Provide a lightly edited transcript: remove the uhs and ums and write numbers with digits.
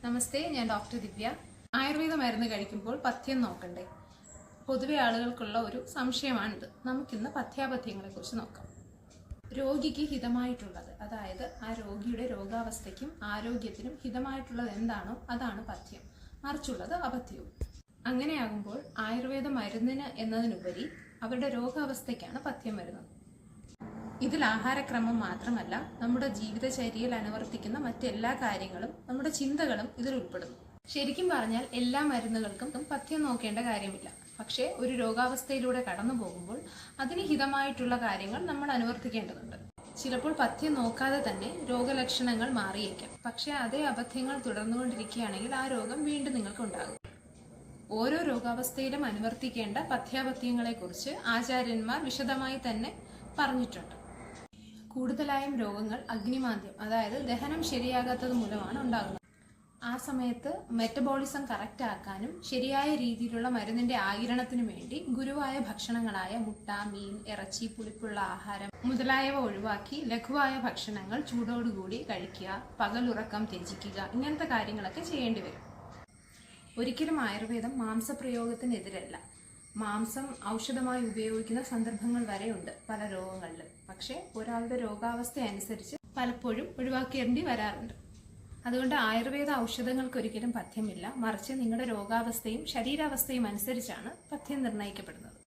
നമസ്തേ, ഞാൻ ഡോക്ടർ ദിവ്യ. ആയുർവേദ മരുന്ന് കഴിക്കുമ്പോൾ പഥ്യം നോക്കണ്ടേ? പൊതുവെ ആളുകൾക്കുള്ള ഒരു സംശയമാണിത്. നമുക്കിന്ന് പഥ്യാപഥ്യങ്ങളെ കുറിച്ച് നോക്കാം. രോഗിക്ക് ഹിതമായിട്ടുള്ളത്, അതായത് ആ രോഗിയുടെ രോഗാവസ്ഥയ്ക്കും ആരോഗ്യത്തിനും ഹിതമായിട്ടുള്ളത് എന്താണോ അതാണ് പഥ്യം, മറിച്ചുള്ളത് അപഥ്യവും. അങ്ങനെയാകുമ്പോൾ ആയുർവേദ മരുന്നിന് എന്നതിനുപരി അവരുടെ രോഗാവസ്ഥയ്ക്കാണ് പഥ്യം വരുന്നത്. ഇതിൽ ആഹാരക്രമം മാത്രമല്ല, നമ്മുടെ ജീവിതചര്യയിൽ അനുവർത്തിക്കുന്ന മറ്റെല്ലാ കാര്യങ്ങളും, നമ്മുടെ ചിന്തകളും ഇതിൽ ഉൾപ്പെടുന്നു. ശരിക്കും പറഞ്ഞാൽ എല്ലാ മരുന്നുകൾക്കും പഥ്യം നോക്കേണ്ട കാര്യമില്ല. പക്ഷേ ഒരു രോഗാവസ്ഥയിലൂടെ കടന്നു പോകുമ്പോൾ അതിന് ഹിതമായിട്ടുള്ള കാര്യങ്ങൾ നമ്മൾ അനുവർത്തിക്കേണ്ടതുണ്ട്. ചിലപ്പോൾ പഥ്യം നോക്കാതെ തന്നെ രോഗലക്ഷണങ്ങൾ മാറിയേക്കാം. പക്ഷേ അതേ അബദ്ധങ്ങൾ തുടർന്നുകൊണ്ടിരിക്കുകയാണെങ്കിൽ ആ രോഗം വീണ്ടും നിങ്ങൾക്ക് ഉണ്ടാകും. ഓരോ രോഗാവസ്ഥയിലും അനുവർത്തിക്കേണ്ട പഥ്യാപഥ്യങ്ങളെക്കുറിച്ച് ആചാര്യന്മാർ വിശദമായി തന്നെ പറഞ്ഞിട്ടുണ്ട്. കൂടുതലായും രോഗങ്ങൾ അഗ്നിമാന്ദ്യം, അതായത് ദഹനം ശരിയാകാത്തത് മൂലമാണ് ഉണ്ടാകുന്നത്. ആ സമയത്ത് മെറ്റബോളിസം കറക്റ്റ് ആക്കാനും ശരിയായ രീതിയിലുള്ള മരുന്നിന്റെ ആഗിരണത്തിനു വേണ്ടി ഗുരുവായ ഭക്ഷണങ്ങളായ മുട്ട, മീൻ, ഇറച്ചി, പുളിപ്പുള്ള ആഹാരം മുതലായവ ഒഴിവാക്കി ലഘുവായ ഭക്ഷണങ്ങൾ ചൂടോടുകൂടി കഴിക്കുക, പകലുറക്കം ത്യജിക്കുക, ഇങ്ങനത്തെ കാര്യങ്ങളൊക്കെ ചെയ്യേണ്ടി വരും. ഒരിക്കലും ആയുർവേദം മാംസപ്രയോഗത്തിനെതിരല്ല. മാംസം ഔഷധമായി ഉപയോഗിക്കുന്ന സന്ദർഭങ്ങൾ വരെയുണ്ട് പല രോഗങ്ങളിലും. പക്ഷെ ഒരാളുടെ രോഗാവസ്ഥ അനുസരിച്ച് പലപ്പോഴും ഒഴിവാക്കേണ്ടി വരാറുണ്ട്. അതുകൊണ്ട് ആയുർവേദ ഔഷധങ്ങൾക്ക് ഒരിക്കലും പഥ്യമില്ല, മറിച്ച് നിങ്ങളുടെ രോഗാവസ്ഥയും ശരീരാവസ്ഥയും അനുസരിച്ചാണ് പഥ്യം നിർണ്ണയിക്കപ്പെടുന്നത്.